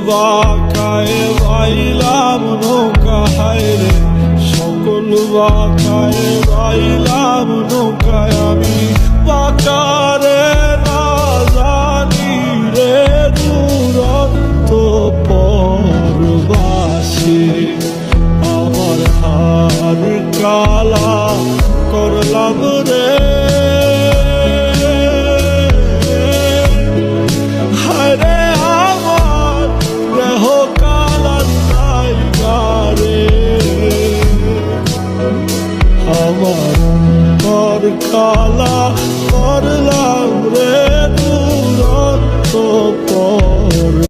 বাঁকায় বাইলাম নৌকা হায়রে, সকল বাঁকায় বাইলাম নৌকায় আমি বাঁকারে না জানি রে দুরন্ত পরবাসী। আমার হার কালা করলাম রে, হায়রে আমার দেহ কালার জায়গারে, আমার পর কালা করলাম রে দুরন্ত পর।